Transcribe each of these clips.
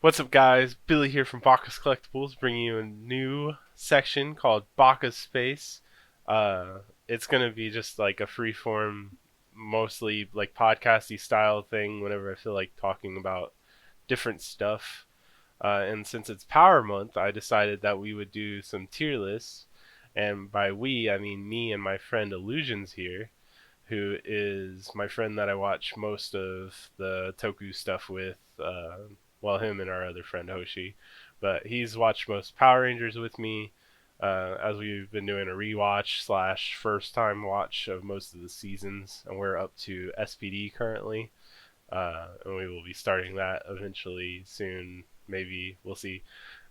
What's up, guys? Billy here from Baka's Collectibles, bringing you a new section called Baka's Space. It's gonna be just like a freeform, mostly like podcasty style thing. Whenever I feel like talking about different stuff, and since it's Power Month, I decided that we would do some tier lists. And by we, I mean me and my friend Illuzions here, who is my friend that I watch most of the Toku stuff with. Well, him and our other friend Hoshi, but he's watched most Power Rangers with me, as we've been doing a rewatch slash first time watch of most of the seasons, and we're up to SPD currently, and we will be starting that eventually soon. Maybe we'll see.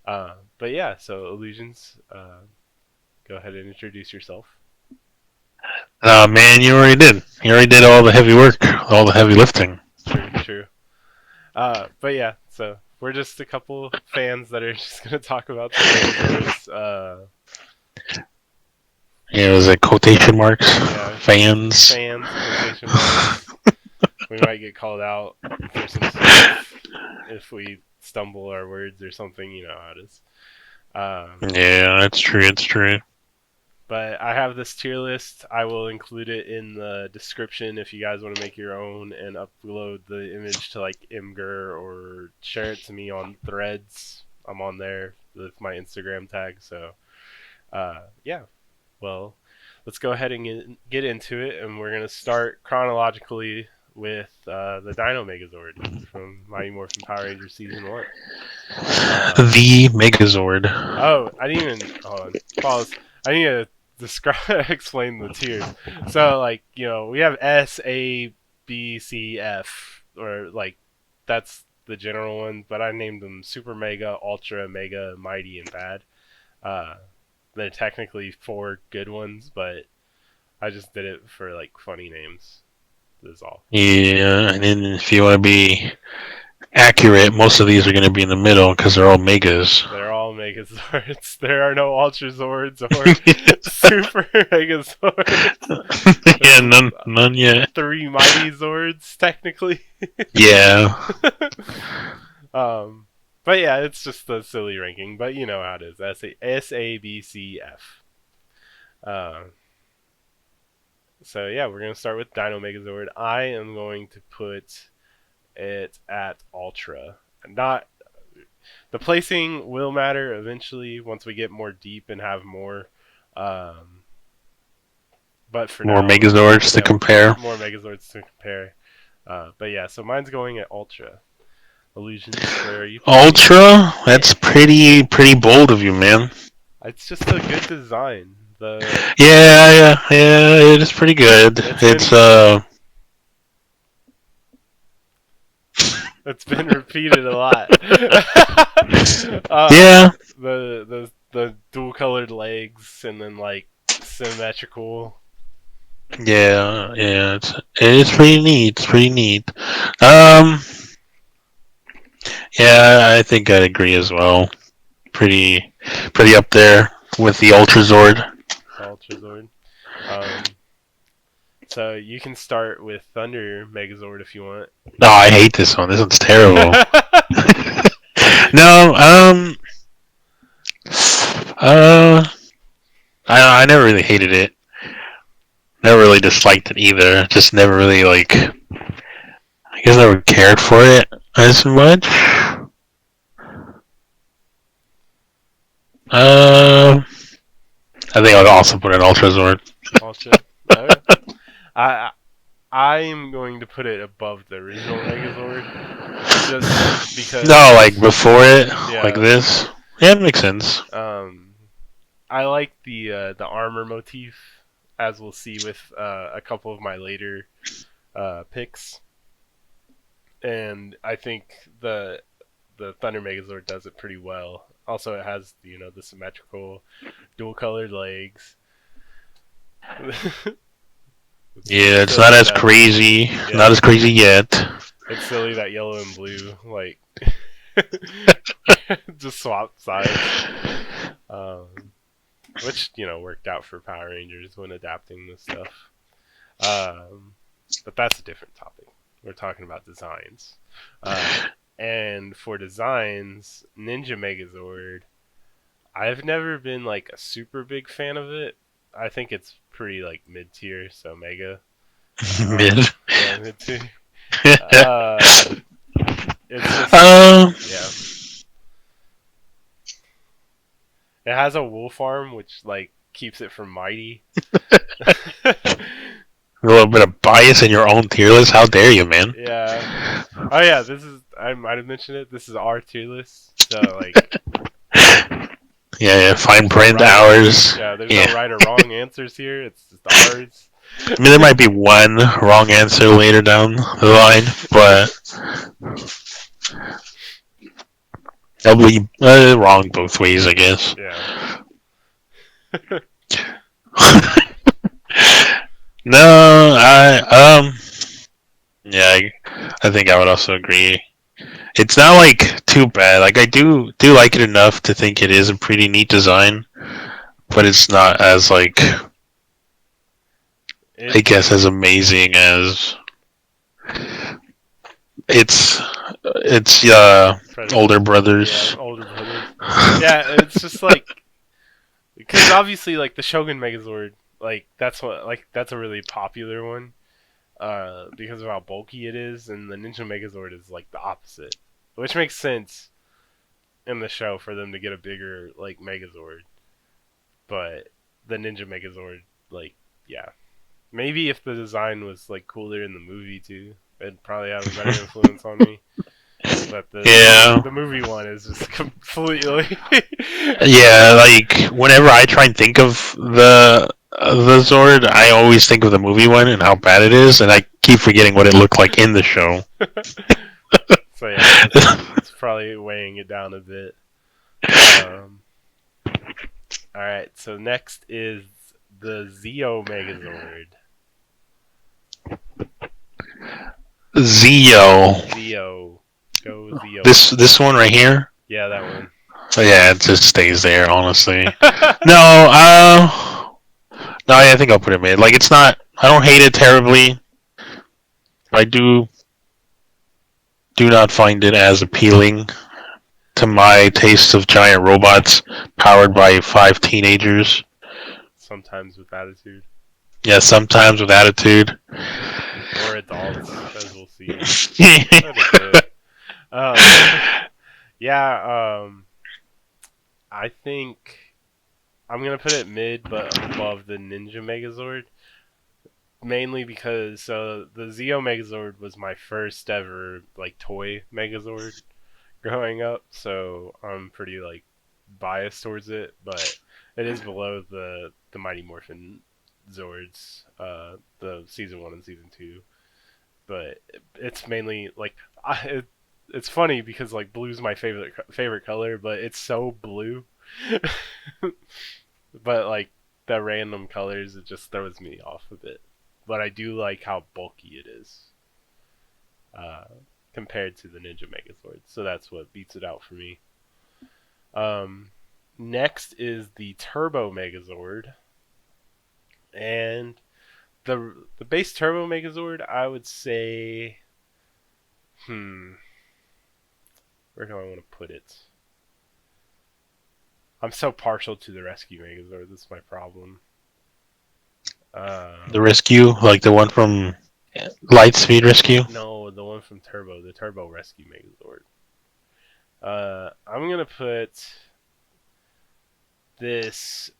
But yeah, so Illusions, go ahead and introduce yourself. Man, you already did. You already did all the heavy work, all the heavy lifting. True, true. But yeah, so we're just a couple fans that are just gonna talk about some Megazords. Yeah, was it quotation marks? Yeah, Fans. fans, quotation marks. We might get called out for some stuff if we stumble our words or something. You know how it is. Um, Yeah, it's true. It's true. but I have this tier list. I will include it in the description if you guys want to make your own and upload the image to like Imgur or share it to me on Threads. I'm on there with my Instagram tag. So yeah, well, let's go ahead and get into it, and we're gonna start chronologically with the Dino Megazord from Mighty Morphin Power Rangers Season 1. The Megazord. Oh, I didn't even hold on. Pause. I need to describe explain the tiers. So like we have S, A, B, C, F, or like that's the general one, but I named them Super Mega, Ultra, Mega, Mighty, and Bad. Uh, they're technically four good ones, but I just did it for like funny names. That's all. Yeah, and then if you want to be accurate, most of these are going to be in the middle because they're all megas. They're all Megazords. There are no Ultra Zords or Super Megazords. Yeah, There's none yet. three Mighty Zords technically. Yeah. um, but yeah, it's just a silly ranking. But you know how it is. S A B C F. Uh, so yeah, we're gonna start with Dino Megazord. I am going to put it at Ultra. Not the placing will matter eventually once we get more deep and have more. Um, but for More now, Megazords to yeah, compare. more Megazords to compare. But yeah, so mine's going at Ultra. Illusions, where are you putting it? Ultra? That's Yeah, pretty bold of you, man. it's just a good design. Yeah, it is pretty good. It's It's been it's been repeated a lot. yeah, The dual colored legs and then like symmetrical. it's pretty neat. It's pretty neat. Um, yeah, I think I'd agree as well. Pretty, pretty up there with the Ultra Zord. Ultra Zord. Um, so you can start with Thunder Megazord if you want. No, I hate this one. This one's terrible. No, uh, I never really hated it. Never really disliked it either. Just never really I guess never cared for it as much. Uh, I think I'd also put an Ultra Zord. Ultra. Okay. I I'm going to put it above the original Megazord just No, like because before it, like yeah. this. Yeah, it makes sense. Um, I like the armor motif, as we'll see with a couple of my later picks, and I think the Thunder Megazord does it pretty well. Also, it has the symmetrical dual colored legs. It's Yeah, it's not silly as that crazy. Not yeah, as crazy yet. it's silly that yellow and blue like just swap sides. Um, which worked out for Power Rangers when adapting this stuff. Um, but that's a different topic. We're talking about designs. Uh, And for designs, Ninja Megazord. I've never been like a super big fan of it. I think it's pretty like mid tier, so Mega. Mid. Yeah, mid tier. Uh, it's just um, yeah. It has a wolf arm, which like keeps it from mighty. a little bit of bias in your own tier list. How dare you, man? Yeah. Oh yeah, this is I might have mentioned it. This is our tier list. So like Yeah, fine there's no print right hours. yeah, there's no Yeah. right or wrong answers here. It's just ours. I mean, there might be one wrong answer later down the line, but they'll be wrong both ways, I guess. Yeah. No, yeah, I think I would also agree. It's not like too bad. Like I do like it enough to think it is a pretty neat design, but it's not as like I guess It's as amazing as it's it's older yeah, brothers. older brothers. Yeah, it's just like because obviously like the Shogun Megazord, like that's a really popular one. Because of how bulky it is, and the Ninja Megazord is like the opposite, which makes sense in the show for them to get a bigger like Megazord. But the Ninja Megazord, like, yeah, maybe if the design was like cooler in the movie too, it'd probably have a better influence on me. But Yeah, the movie one is just completely yeah. Like whenever I try and think of the Zord, I always think of the movie one and how bad it is, and I keep forgetting what it looked like in the show. so yeah, that's probably weighing it down a bit. Um, all right, so next is the Zeo Megazord. Zeo. Zeo, go Zeo. This one right here. Yeah, that one. So yeah, it just stays there. Honestly, no. No, I think I'll put it mid. Like it's not. I don't hate it terribly. I do not find it as appealing to my taste of giant robots powered by five teenagers. Sometimes with attitude. Yeah, sometimes with attitude. Or adults, as we'll see in a bit. Um, yeah, I think I'm gonna put it mid, but above the Ninja Megazord, mainly because the Zeo Megazord was my first ever like toy Megazord growing up, so I'm pretty like biased towards it, but it is below the Mighty Morphin Zords, the season 1 and season 2. But it's mainly like it's funny because like blue's my favorite color, but it's so blue. But like the random colors, it just throws me off a bit. But I do like how bulky it is uh, compared to the Ninja Megazord, so that's what beats it out for me. Um, Next is the Turbo Megazord, and the base Turbo Megazord, I would say, where do I want to put it? I'm so partial to the Rescue Megazord. That's my problem. The rescue, like the one from Lightspeed Rescue. No, the one from Turbo, the Turbo Rescue Megazord. I'm gonna put this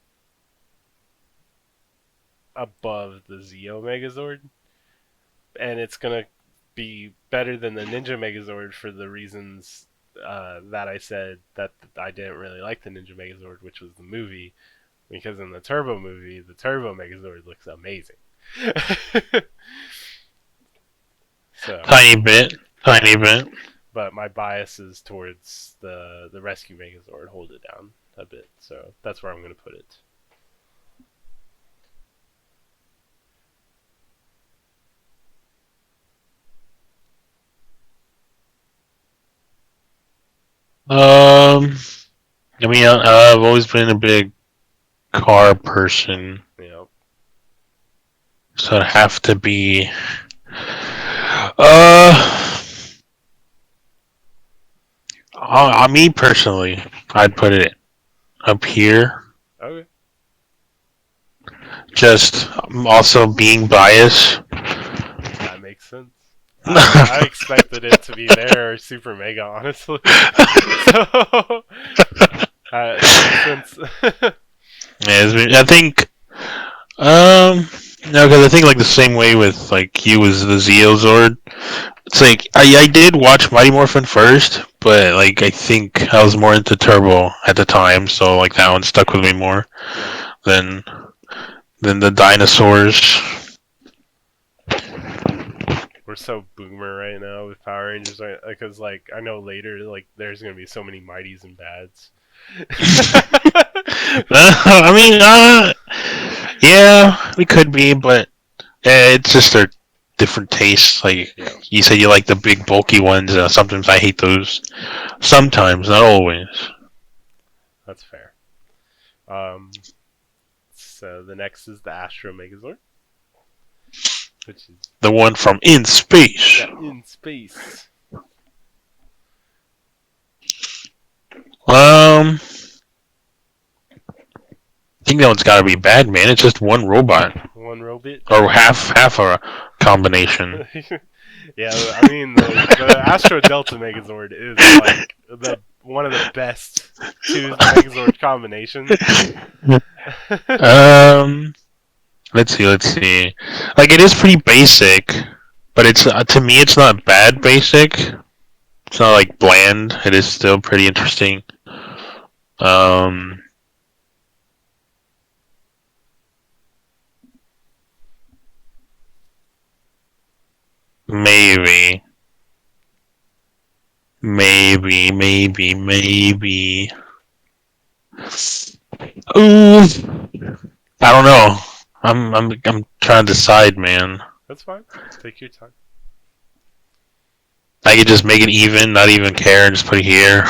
above the Zeo Megazord, and it's gonna be better than the Ninja Megazord for the reasons that I said that I didn't really like the Ninja Megazord, which was the movie, because in the Turbo movie, the Turbo Megazord looks amazing. So, Tiny bit, tiny bit. but my bias is towards the Rescue Megazord. Hold it down a bit, so that's where I'm gonna put it. Um, I mean, I've always been a big car person, You know, so it'd have to be. Uh, Me personally, I'd put it up here. Okay, Just also being biased. that makes sense. I expected it to be there or super mega, honestly. So that makes sense. I think no, because I think like the same way with like you was the Zeozord. It's like I did watch Mighty Morphin first, but like I think I was more into Turbo at the time, so like that one stuck with me more Yeah. than the dinosaurs. We're so boomer right now with Power Rangers, right? Because like I know later, like there's gonna be so many mighties and bads. I mean, yeah, we could be, but it's just a different tastes. Like Yeah, you said, you like the big bulky ones. Sometimes I hate those. Sometimes, not always. that's fair. So the next is the Astro Megazord, which is The one from in space. yeah in space. I think that one's got to be bad, man. It's just one robot, One robot. or half a combination. Yeah, I mean the Astro Delta Megazord is like the one of the best two Megazord combinations. um, let's see. Like it is pretty basic, but it's to me it's not bad basic. It's not like bland. It is still pretty interesting. Um, maybe, maybe. Ooh, I don't know. I'm trying to decide, man. That's fine. Take your time. I could just make it even, not even care, and just put it here.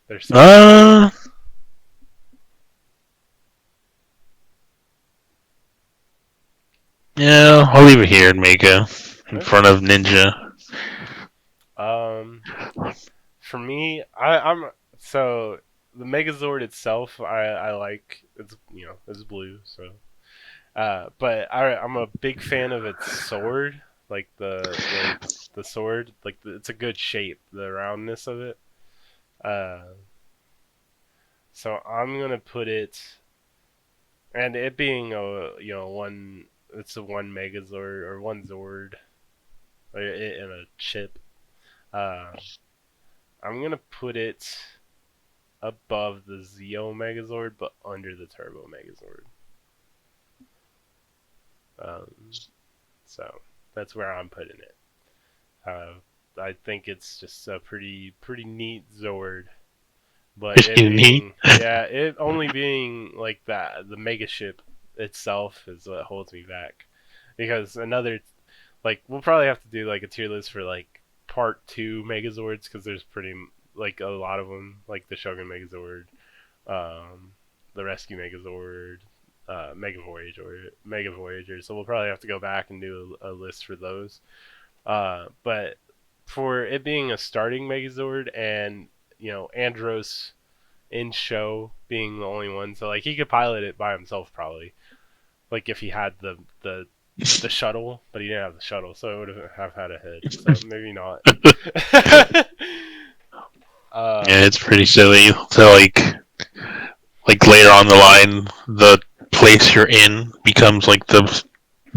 There's so many good uh, ones. yeah, I'll leave it here and make it in Okay. front of Ninja. Um, for me, I'm so the Megazord itself. I like it's it's blue, so but I'm a big fan of its sword, like the sword, like it's a good shape, the roundness of it. Uh, so I'm gonna put it, and it being a one, it's a one Megazord or one Zord, in a chip. Uh, I'm gonna put it above the Zeo Megazord, but under the Turbo Megazord. Um, so that's where I'm putting it. Uh, I think it's just a pretty neat Zord, but it You need. being it only being like that, the mega ship itself is what holds me back. Because another like we'll probably have to do like a tier list for like part two Megazords because there's pretty like a lot of them, like the Shogun Megazord, um, the Rescue Megazord, Mega Voyager. So we'll probably have to go back and do a list for those. But for it being a starting Megazord and Andros in show being the only one, so like he could pilot it by himself probably. Like if he had the shuttle, but he didn't have the shuttle, so it would have had a head. So maybe not. Yeah, um, it's pretty silly. So like later on the line, the place you're in becomes like the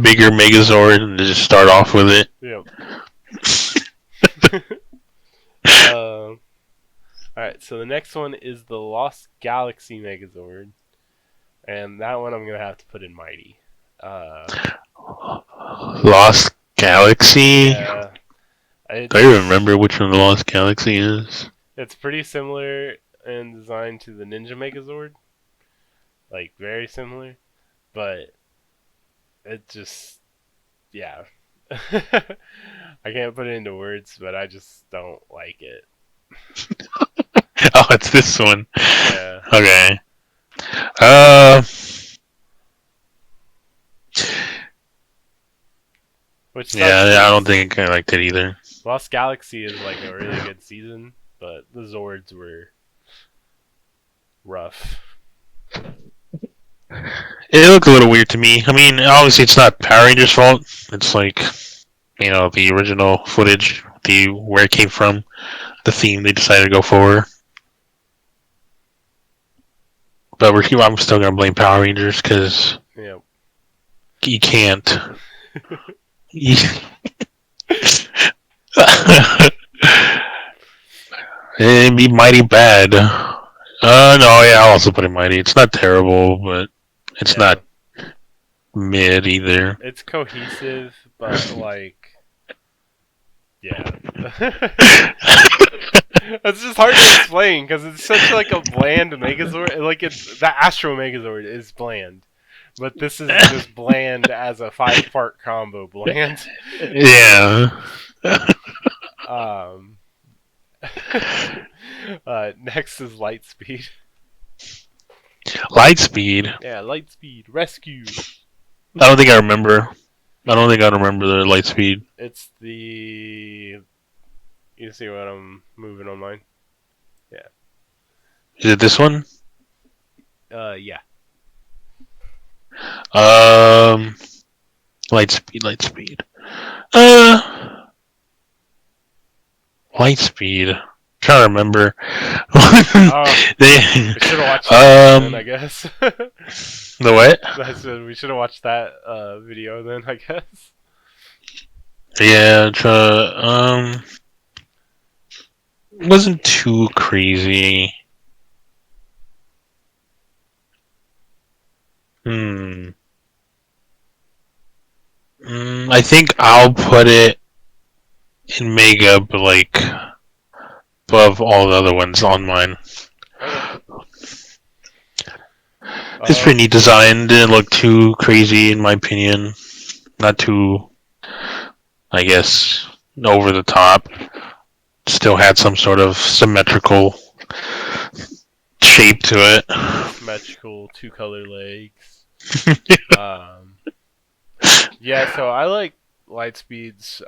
bigger Megazord, and just start off with it. yeah. All right, so the next one is the Lost Galaxy Megazord, and that one I'm gonna have to put in Mighty. Uh, Lost Galaxy. yeah, Do I even it's remember which one the Lost Galaxy is? it's pretty similar in design to the Ninja Megazord, like very similar, but it just yeah. I can't put it into words, but I just don't like it. Oh, it's this one. Yeah. Okay. Uh, which sucks Yeah, I don't because think I liked it either. Lost Galaxy is like a really good season, but the Zords were rough. It looked a little weird to me. I mean, obviously it's not Power Rangers' fault. It's like the original footage, the where it came from, the theme they decided to go for. But I'm still gonna blame Power Rangers because Yeah. you can't. You, it'd be mighty bad. No, yeah, I'll also put it mighty. It's not terrible, but it's Yeah. not mid either. It's cohesive, but like, yeah. It's just hard to explain because it's such like a bland Megazord. Like the Astro Megazord is bland, but this is just bland as a 5-part combo bland. Yeah. Um, next is Lightspeed. Lightspeed. Yeah, Lightspeed Rescue. I don't think I remember. I don't think I remember the Lightspeed. It's the. You see what I'm moving on mine? Yeah. Is it this one? Yeah. Um, Lightspeed. Uh, Lightspeed. Trying to remember. Oh, they, we should have watched that video then, I guess. the what? I said we should have watched that video then, I guess. Yeah, wasn't too crazy. Hmm. I think I'll put it in Mega, but like above all the other ones on mine. Okay. It's pretty neat design. Didn't look too crazy in my opinion. Not too, I guess, over the top. Still had some sort of symmetrical shape to it. Symmetrical 2-color legs. Um, yeah, so I like Lightspeed's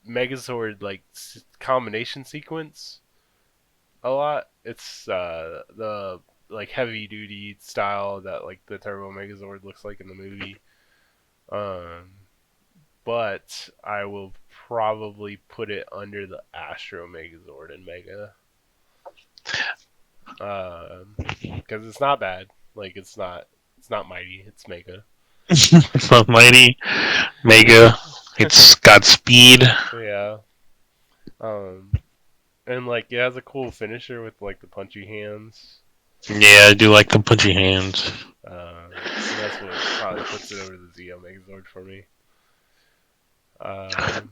Megazord like combination sequence a lot. It's the like heavy duty style that like the Turbo Megazord looks like in the movie. Um, but I will probably put it under the Astro Megazord and Mega. Because it's not bad. Like it's not mighty. It's Mega. It's not mighty. Mega. It's got speed. Yeah. Um, and like it has a cool finisher with like the punchy hands. Yeah, I do like the punchy hands. That's what probably puts it over the Zeo Megazord for me. Um,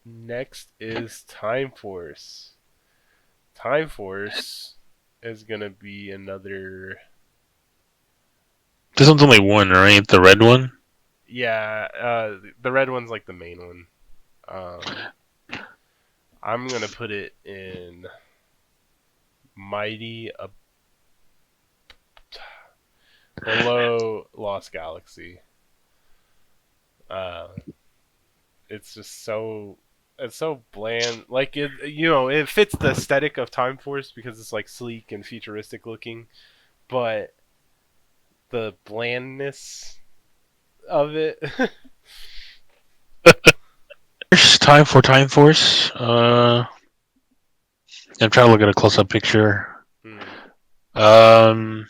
next is Time Force. Time Force is gonna be another. This one's only one, right? The red one? Yeah, the red one's like the main one. I'm gonna put it in Mighty below Lost Galaxy. Uh, it's just it's so bland. Like it fits the aesthetic of Time Force because it's like sleek and futuristic looking, but the blandness of it. There's time for Time Force. I'm trying to look at a close-up picture. Hmm. Um,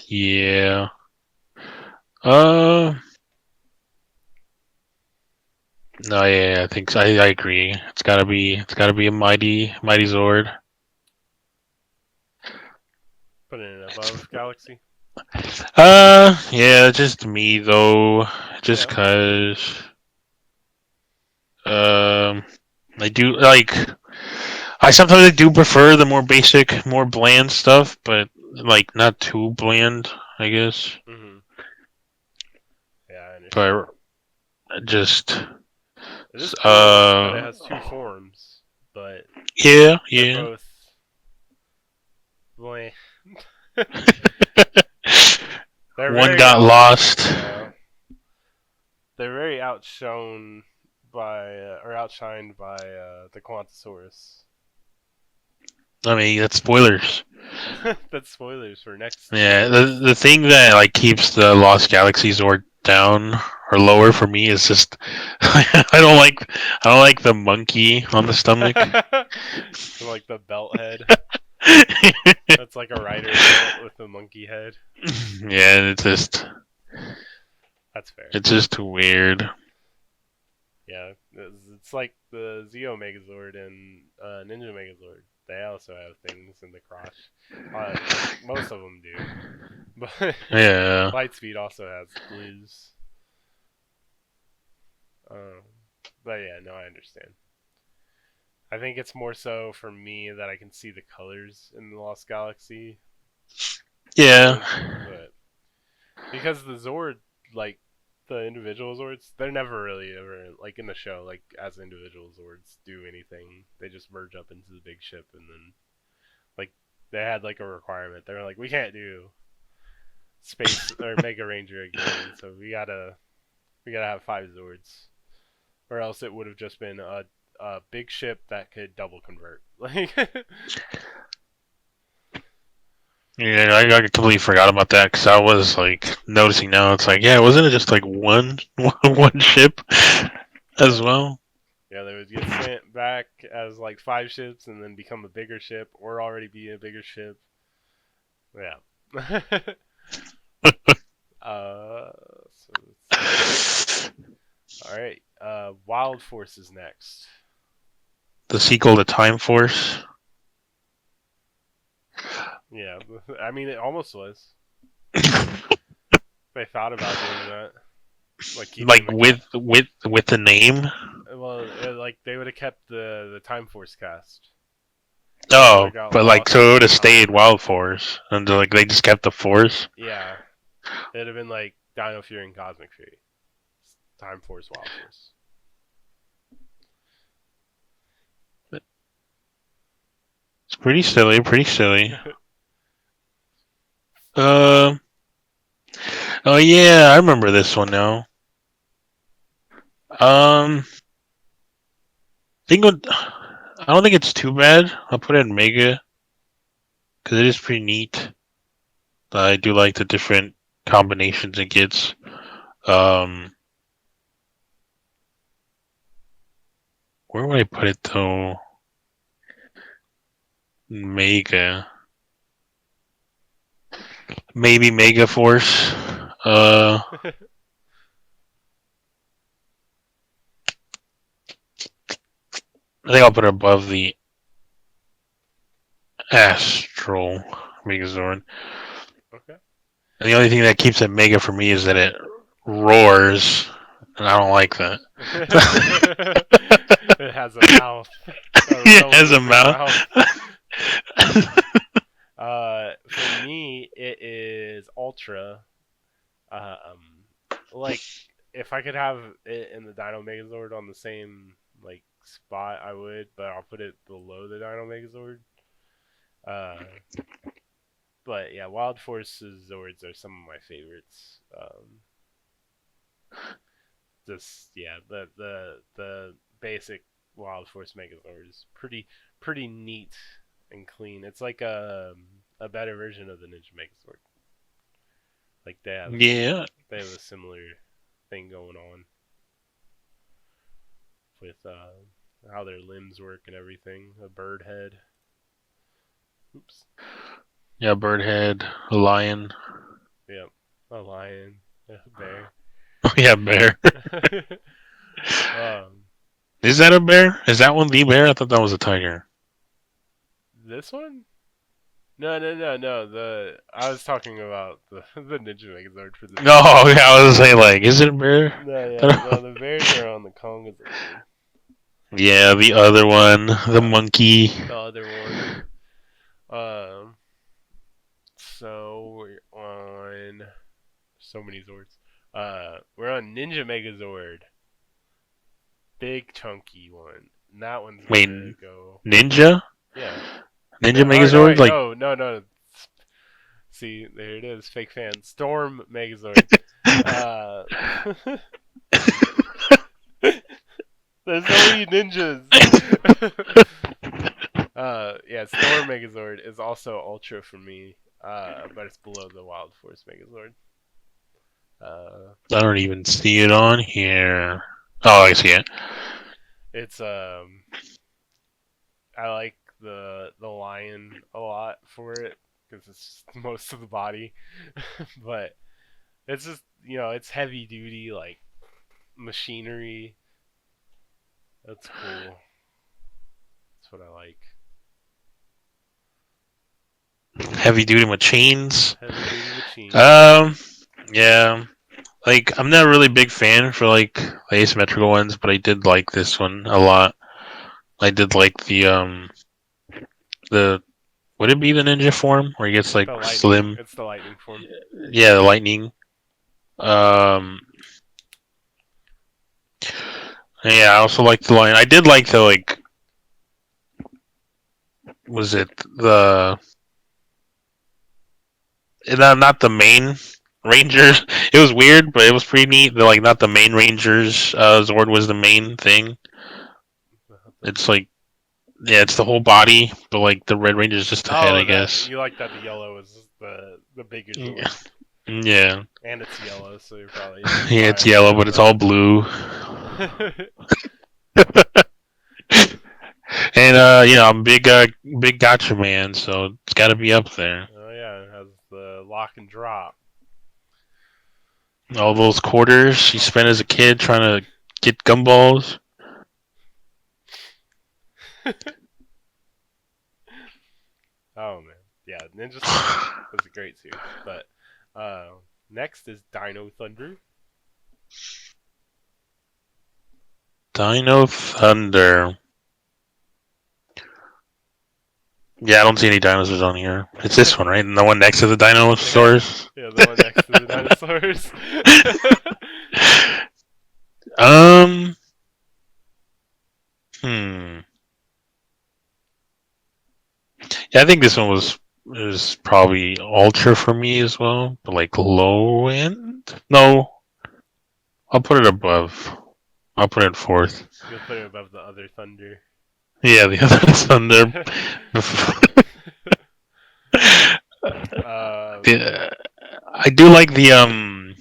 yeah. Uh, no, yeah, I think so. I agree. It's gotta be a mighty Zord. Put it in above Galaxy. Yeah, just me though. Just Yeah. cause, um, I do like. I sometimes do prefer the more basic, more bland stuff, but like not too bland, I guess. Hmm. Yeah, I understand. But just, It is cool that it uh, has two forms, but yeah, they're yeah. both bland. They're One very got out. lost. Yeah, they're very outshone by or outshined by the Quantosaurus. I mean, that's spoilers. That's spoilers for next Yeah, series. the thing that like keeps the Lost Galaxy Zord down or lower for me is just I don't like the monkey on the stomach. Like the belt head. That's like a rider belt with a monkey head. Yeah, That's fair. it's just weird. Yeah, it's like the Zeo Megazord and Ninja Megazord. They also have things in the crotch. Like most of them do, but Yeah. Lightspeed also has glues. Um, but yeah, no, I understand. I think it's more so for me that I can see the colors in the Lost Galaxy Yeah. Zord, but because the Zord, like the individual Zords, they're never really ever like in the show, like as individual Zords do anything. They just merge up into the big ship, and then like they had like a requirement. They were like, we can't do Space or Mega Ranger again, so we gotta have 5 Zords, or else it would have just been a big ship that could double convert. Like, Yeah, I completely forgot about that because I was like noticing now. It's like, yeah, wasn't it just like one ship as yeah, well? yeah, they would get sent back as like 5 ships and then become a bigger ship, or already be a bigger ship. Yeah. So let's see. All right. Wild Force is next. The sequel to Time Force, Yeah, I mean it almost was. They thought about doing that, like keeping like the cat. with the name. Well, like they would have kept the Time Force cast. They would Oh, have got but like lost so it in would have stayed time. Wild Force, and like they just kept the Force. Yeah, it'd have been like Dino Fury and Cosmic Fury. Time Force, Wild Force. It's pretty silly, pretty silly. Uh, oh yeah, I remember this one now. think I don't think it's too bad. I'll put it in Mega because it is pretty neat. I do like the different combinations it gets. Um, where would I put it though? Mega, maybe Mega Force. I think I'll put it above the Astral Megazord. Okay. And the only thing that keeps it Mega for me is that it roars, and I don't like that. It has a mouth, a It real has a moving mouth. mouth. For me, it is Ultra. Like if I could have it in the Dino Megazord on the same like spot, I would, but I'll put it below the Dino Megazord. Uh, but yeah, Wild Force's Zords are some of my favorites. Just yeah, the basic Wild Force Megazord is pretty neat and clean. It's like a better version of the Ninja Megazord. Like Yeah. they have a similar thing going on with how their limbs work and everything. A bird head. Oops. Yeah, bird head, a lion. Yep. A lion. A bear. Oh yeah, bear. um, Is that a bear? Is that one the bear? I thought that was a tiger. this one? No, no, no, no. I was talking about the the Ninja Megazord for this one. No, yeah, I was saying like, is it a bear? No, yeah, no. The bears are on the Kongazord. Yeah, the other one, the Yeah, monkey. the other one. Um, so we're on so many Zords. We're on Ninja Megazord, big chunky one. And that one's Wait, gonna go. Ninja? Yeah. Ninja No, or no, Megazord? wait, Like, no, no, no. See, there it is. Fake fan. Storm Megazord. Uh, there's so many ninjas. Yeah, Storm Megazord is also Ultra for me, but it's below the Wild Force Megazord. Uh, I don't even see it on here. Oh, I see it. it's I like the lion a lot for it because it's just most of the body, but it's just it's heavy duty like machinery. That's cool. That's what I like. Heavy duty with chains. Heavy duty machines. Um, yeah. Like I'm not really a big fan for like the asymmetrical ones, but I did like this one a lot. I did like the would it be the ninja form where he gets like The lightning. slim? It's the lightning form. Yeah, the lightning. Um, yeah, I also like the line. I did like the like. Was it the not the main Rangers? It was weird, but it was pretty neat. The like not the main Rangers. Zord was the main thing. It's like yeah, it's the whole body, but like the Red Ranger's just the head, Oh, I that guess. you like that the yellow is the bigger Yeah, Zord, yeah, and it's yellow, so you're probably yeah. It's biased yellow, towards but it's all that. blue. And I'm a big gotcha man, so it's got to be up there. Oh yeah, it has the lock and drop. All those quarters you Oh, spent as a kid trying to get gumballs. oh man, yeah, Ninja Storm was a great series. But next is Dino Thunder. Dino Thunder. Yeah, I don't see any dinosaurs on here. It's this one, right? And the one next to the Yeah, dinosaurs. yeah, the one next to the dinosaurs. um. Hmm. Yeah, I think this one was probably ultra for me as well, but like low end. No, I'll put it above. I'll put it fourth. You'll put it above the other Thunder. Yeah, the other Thunder. uh, I do like the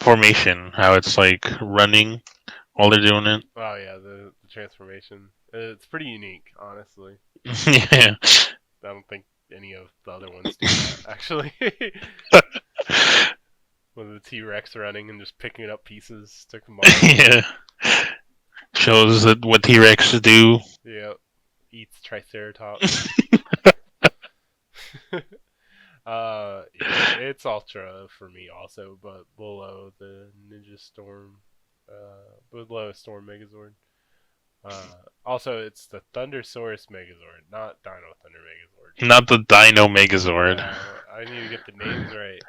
formation, how it's like running while they're doing it. oh yeah, the transformation. It's pretty unique, honestly. Yeah. I don't think any of the other ones do that actually. With the T Rex running and just picking up pieces to combine. Yeah. Shows that what T Rex do. Yeah, eats Triceratops. Yeah, it's Ultra for me also, but below the Ninja Storm, below Storm Megazord. Also, it's the Thundersaurus Megazord, not Dino Thunder Megazord. Not the Dino Megazord. Yeah, I need to get the names right.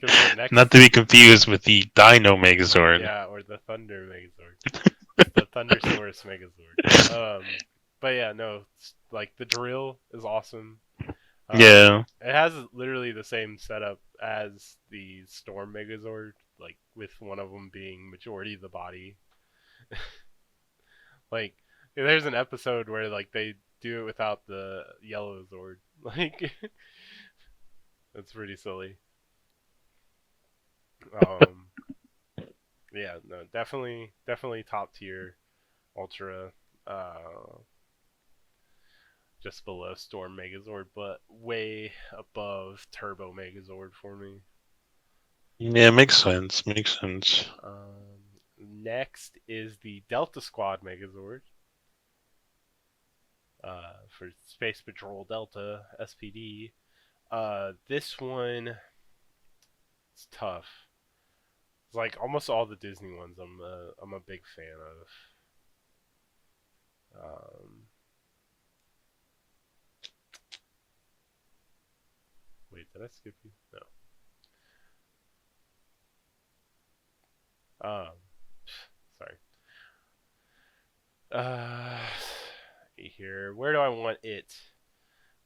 Because the Not next, to be confused with the Dino Megazord. yeah, or the Thunder Megazord. It's the Thundersaurus Megazord. But yeah, no, like the drill is awesome. Yeah. It has literally the same setup as the Storm Megazord, like with one of them being majority of the body. Like, there's an episode where like they do it without the yellow Zord. Like, that's pretty silly. Um, yeah, no, definitely top tier Ultra. Just below Storm Megazord, but way above Turbo Megazord for me. Yeah, makes sense. Makes sense. Next is the Delta Squad Megazord for Space Patrol Delta SPD. This one is tough. It's like almost all the Disney ones. I'm a big fan of. Wait, did I skip you? No. Sorry. Uh, here. Where do I want it?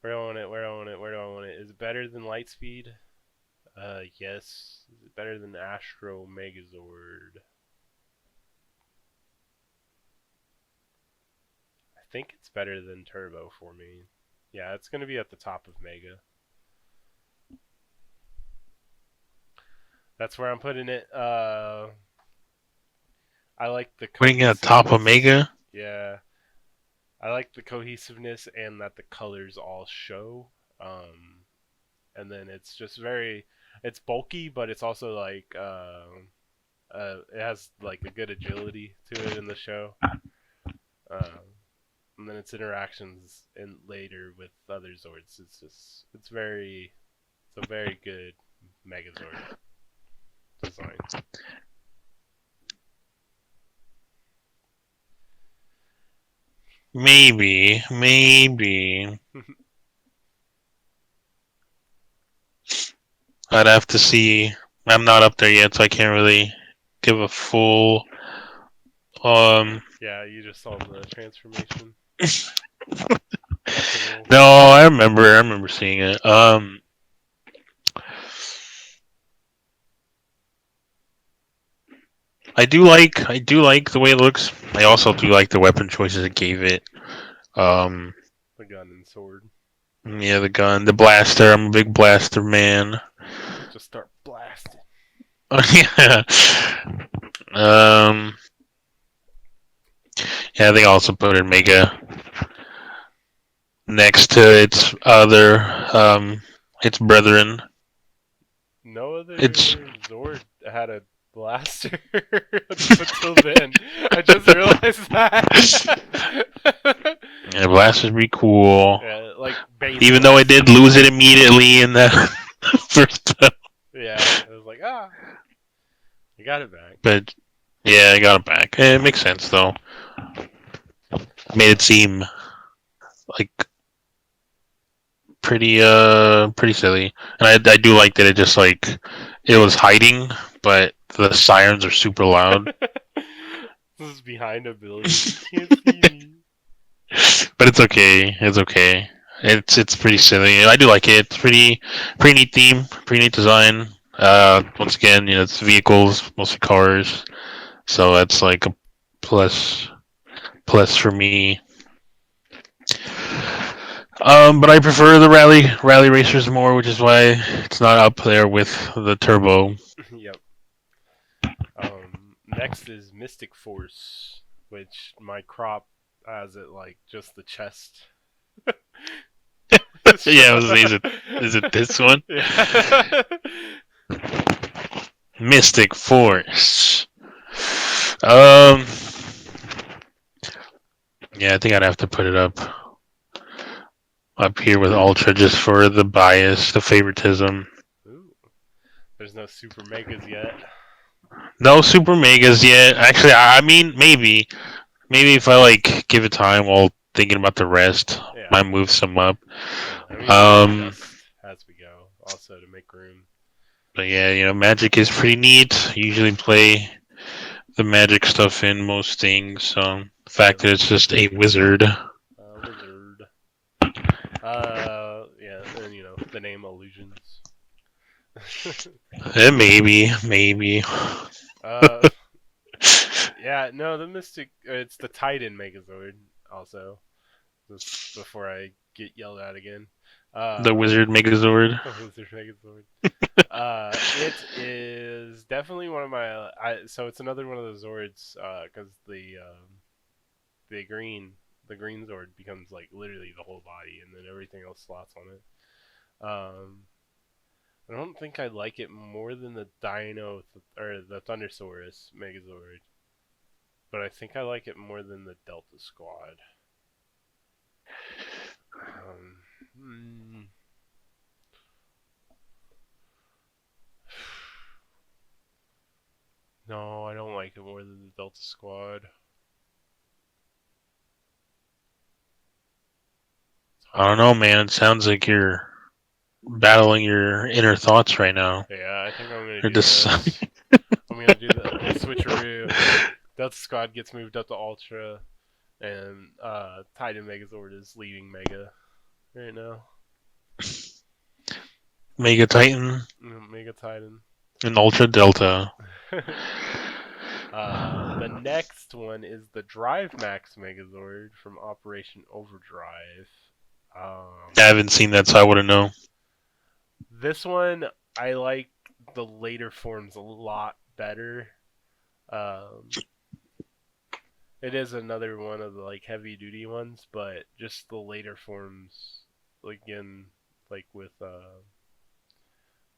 Where do I want it? Where do I want it? Where do I want it? Is it better than Lightspeed? Yes. Is it better than Astro Megazord? I think it's better than Turbo for me. Yeah, it's gonna be at the top of Mega. That's where I'm putting it. I like the Putting it on top of cohesiveness. Mega. Yeah, I like the cohesiveness and that the colors all show. And then it's just it's bulky, but it's also like it has like a good agility to it in the show. And then its interactions in later with other Zords, it's a very good Megazord design. Maybe. I'd have to see. I'm not up there yet, so I can't really give a full. Yeah, you just saw the transformation. Multiple. No, I remember. I remember seeing it. I do like the way it looks. I also do like the weapon choices it gave it. Um, The gun and sword. yeah, the gun, the blaster. I'm a big blaster man. Just start blasting. Yeah. Um, yeah, they also put in Mega next to its brethren. No It's other Zord had a blaster up until then. I just realized that. yeah, blaster's pretty cool. Yeah, like base Even though I did blaster. lose it immediately in the first battle. Yeah, it was like you got it back. But yeah, I got it back. It makes sense though. Made it seem like pretty silly. And I do like that it just like it was hiding, but the sirens are super loud. This is behind a building. You can't see me. But it's okay. It's okay. It's pretty silly. I do like it. It's pretty neat theme, pretty neat design. Once again, it's vehicles, mostly cars. So that's like a plus for me. But I prefer the rally racers more, which is why it's not up there with the turbo. Yep. Next is Mystic Force, which my crop has it like just the chest. Yeah, is it this one? Yeah. Mystic Force. Um, yeah, I think I'd have to put it up here with Ultra just for the bias, the favoritism. Ooh, there's no super megas yet. No super megas yet. Actually, I mean maybe if I like give it time while thinking about the rest, Yeah. might move some up. I mean, we can Um, adjust as we go, also to make room. but yeah, Magic is pretty neat. Usually play the Magic stuff in most things. So the fact that it's just a wizard. Wizard. Yeah, and the name Illusions. Maybe. uh, yeah, no, the Mystic. It's the Titan Megazord. Also, just before I get yelled at again. The wizard Megazord. Wizard Megazord. It is definitely one of my. So it's another one of the Zords. Because the green the green Zord becomes like literally the whole body, and then everything else slots on it. I don't think I like it more than the or the Thundersaurus Megazord, but I think I like it more than the Delta Squad. Um, hmm. No, I don't like it more than the Delta Squad. It's I don't hard. know, man. It sounds like you're battling your inner thoughts right now. Yeah, I think I'm gonna Or do just this. I'm gonna do the switcheroo. Delta Squad gets moved up to Ultra, and Titan Megazord is leading Mega right now. Mega Titan, Mega Titan. and Ultra Delta. The next one is the Drive Max Megazord from Operation Overdrive. I Um, haven't seen that, so I wouldn't know. this one I like the later forms a lot better. Um, it is another one of the like heavy duty ones, but just the later forms, like in like with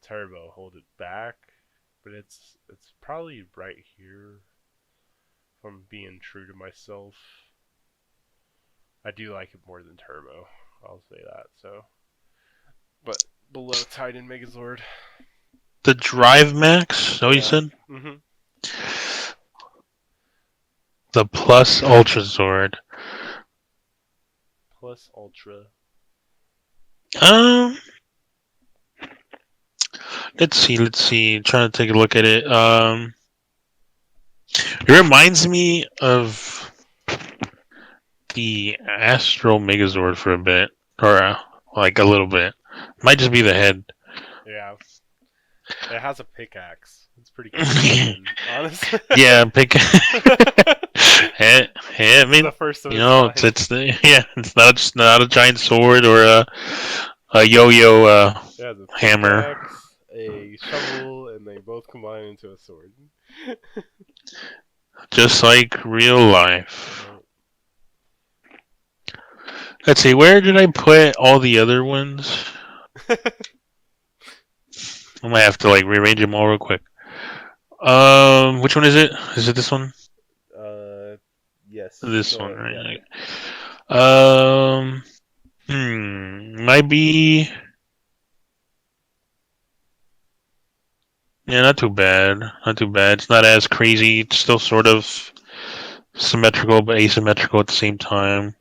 Turbo, hold it back. But it's probably right here. If I'm being true to myself, I do like it more than Turbo. I'll say that. So, but below Titan Megazord, The Drive Max, is that what you yeah. said? Mhm. The Plus Ultra Zord. Plus Ultra. Um, let's see. Trying to take a look at it. It reminds me of the Astral Megazord for a bit, or like a little bit. Might just be the head. Yeah, it has a pickaxe. It's pretty cool looking, honestly. Yeah, pick. Yeah, I It's mean, the first of you its know, kind. it's the yeah, it's not just not a giant sword or a yo-yo It has a hammer, pickaxe, a shovel, and they both combine into a sword. just like real life. Yeah. Let's see, where did I put all the other ones? I might have to like rearrange them all real quick. Which one is it? Is it this one? uh, yes. This one, Yeah. right? Might be. Yeah, not too bad. Not too bad. It's not as crazy. It's still sort of symmetrical but asymmetrical at the same time.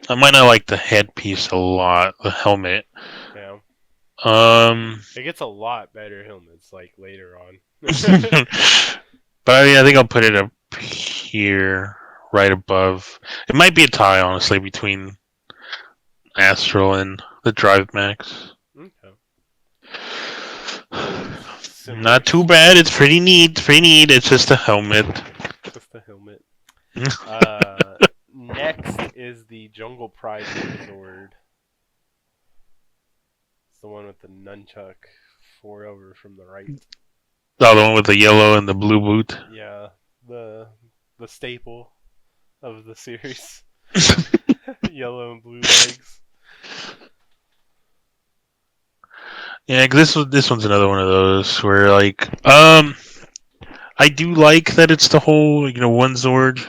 I might not like the headpiece a lot, the helmet. Yeah. Um, It gets a lot better helmets like later on. but I mean, I think I'll put it up here, right above. It might be a tie, honestly, between Astral and the Drive Max. Okay. Both similar. Not too bad. It's pretty neat. It's pretty neat. It's just a helmet. Just the helmet. Next is the Jungle Pride Megazord. It's the one with the nunchuck four over from the right. Oh, the one with the yellow and the blue boot. Yeah, the the staple of the series. Yellow and blue legs. Yeah, 'cause this one's another one of those where like I do like that it's the whole one Zord.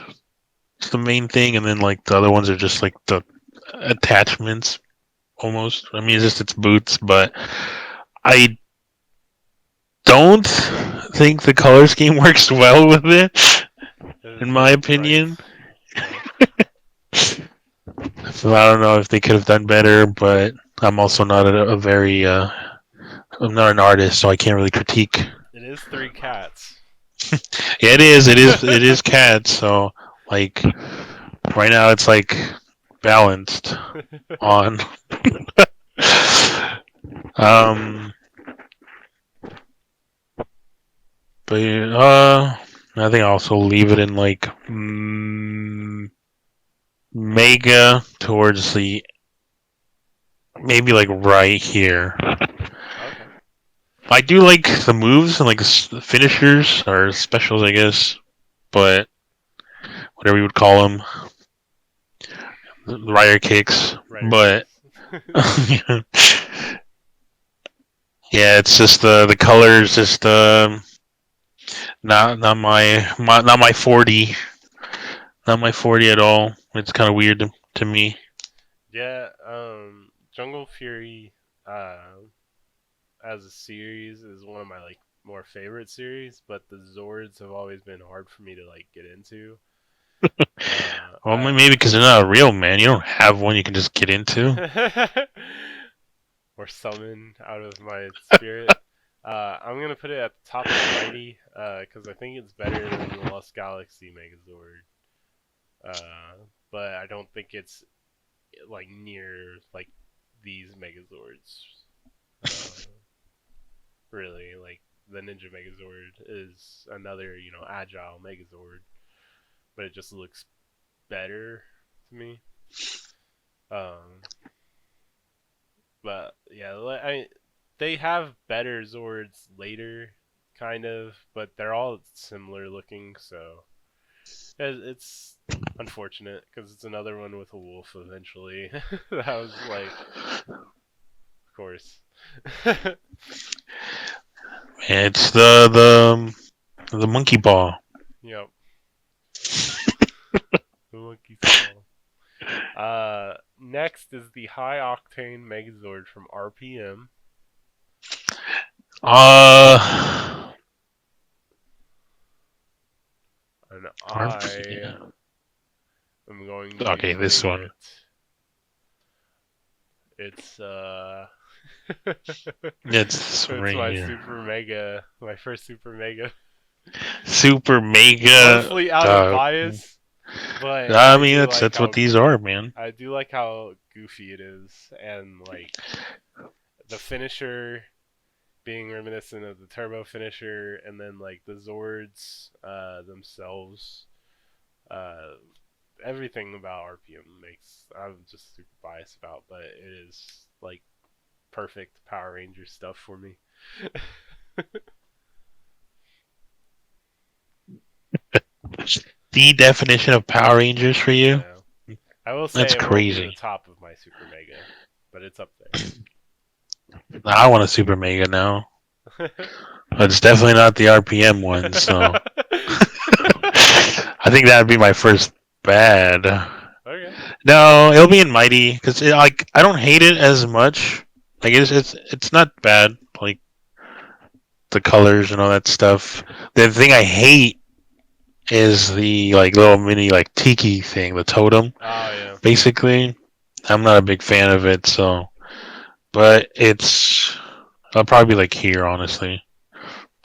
It's the main thing, and then like the other ones are just like the attachments almost. I mean, it's just its boots, but I don't think the color scheme works well with it, It in is my very bright. opinion. Yeah. So I don't know if they could have done better, but I'm also not a very I'm not an artist, so I can't really critique. It is three cats. Yeah, it is. It is cats. So like right now, it's like balanced on. um, but I think I'll also leave it in like mega towards the maybe like right here. Okay. I do like the moves and like the finishers or specials, I guess, but whatever you would call them, the rider kicks. Rider But kicks. yeah, it's just the colors, just not my 40, not my 40 at all. It's kind of weird to me. Yeah. Jungle Fury. As a series is one of my like more favorite series, but the Zords have always been hard for me to like get into. Well, maybe because they're not real, man. You don't have one you can just get into. or summon out of my spirit. I'm gonna put it at the top of the righty because I think it's better than the Lost Galaxy Megazord. but I don't think it's like near like these Megazords. Uh, really, like the Ninja Megazord is another agile Megazord, but it just looks better to me. Um, but yeah, they have better Zords later, kind of, but they're all similar looking, so it's unfortunate because it's another one with a wolf eventually. That was like, of course. It's the monkey paw. Yep, the monkey's paw. Next is the high octane Megazord from RPM, Uh, and RP. I am going to Okay, this claim one. it. It's It's this one it's right my here. super mega, my first super mega. Super mega. Mostly out of bias, but I mean, that's what these are, man. I do like how goofy it is, and like the finisher being reminiscent of the turbo finisher, and then like the Zords themselves. Uh, Everything about RPM makes I'm just super biased about, but it is like perfect Power Ranger stuff for me. The definition of Power Rangers for you? Yeah, I will say That's it won't be the crazy. top of my super mega, but it's up there. I want a super mega now. But it's definitely not the RPM one, so I think that would be my first bad. Okay. No, it'll be in Mighty because like I don't hate it as much. Like it's not bad. Like the colors and all that stuff. The thing I hate is the like little mini like tiki thing, the totem. Oh yeah. Basically, I'm not a big fan of it. So, but it's I'll probably be like here honestly,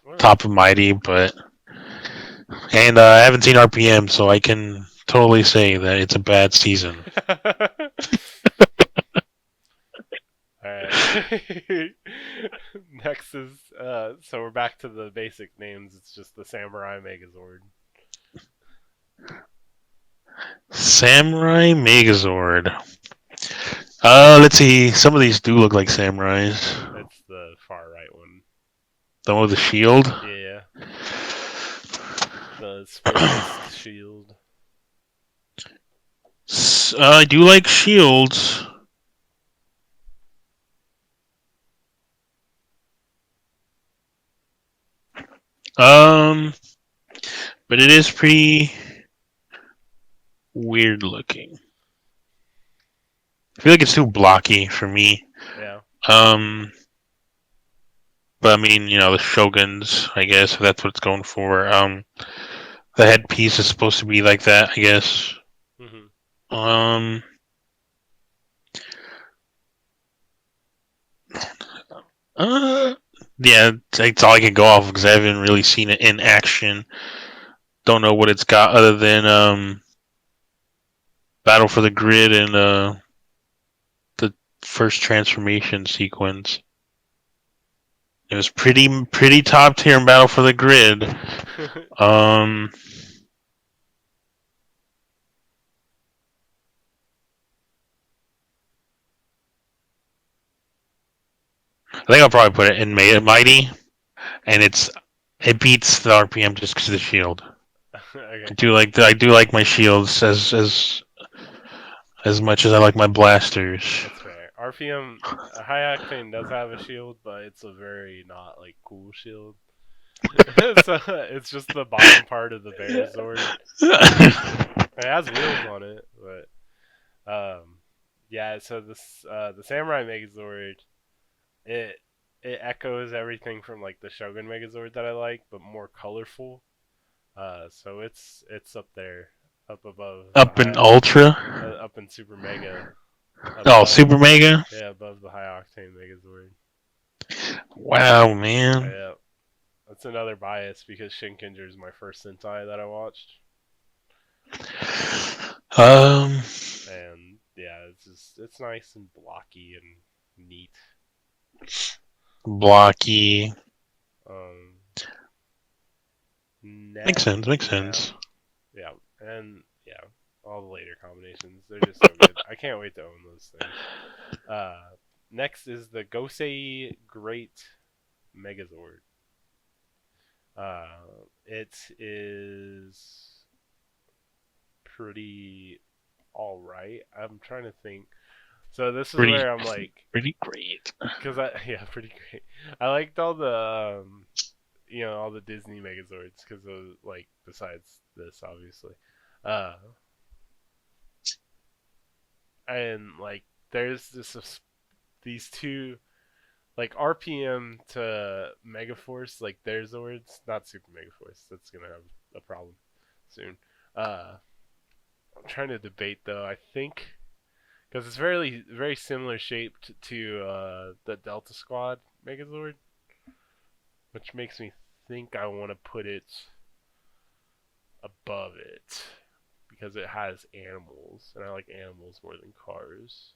Okay. top of Mighty. But and I haven't seen RPM, so I can totally say that it's a bad season. All right. Next is so we're back to the basic names. It's just the Samurai Megazord. Samurai Megazord. Let's see. Some of these do look like samurais. It's the far right one. The one with the shield. Yeah, the split disc shield. I do like shields. Um, but it is pretty weird looking. I feel like it's too blocky for me. Yeah. Um, but I mean, the shoguns. I guess if that's what it's going for. The headpiece is supposed to be like that. I guess. Mhm. Um, uh, yeah, it's all I can go off because I haven't really seen it in action. Don't know what it's got other than Battle for the Grid and the first transformation sequence. It was pretty top tier in Battle for the Grid. Um, I think I'll probably put it in Mighty, and it beats the RPM just because of the shield. Okay. I do like my shields as much as I like my blasters. That's fair. RPM High Octane does have a shield, but it's a very not like cool shield. So it's just the bottom part of the bear sword. It has wheels on it, but yeah. So this the Samurai Megazord, it it echoes everything from like the Shogun Megazord that I like, but more colorful. So it's up there, up above the Up in high, Ultra. up in Super Mega, Oh, above Super Mega. yeah, above the High Octane Megazord. Wow, man. Yeah, that's another bias because Shinkenger is my first Sentai that I watched. Um, And yeah, it's nice and blocky and neat. blocky. Um, Makes net, sense. Makes yeah, sense. yeah, and yeah, all the later combinations, they're just so good. I can't wait to own those things. Uh, Next is the Gosei Great Megazord. It is pretty all right. I'm trying to think. So this is Pretty, where I'm like, pretty great. cause I yeah, pretty great. I liked all the all the Disney Megazords because like besides this obviously, uh, and like there's these two like RPM to Megaforce like their Zords, not Super Megaforce. That's gonna have a problem soon. Uh, I'm trying to debate though. I think because it's very similar shaped to the Delta Squad Megazord, which makes me think I want to put it above it because it has animals, and I like animals more than cars.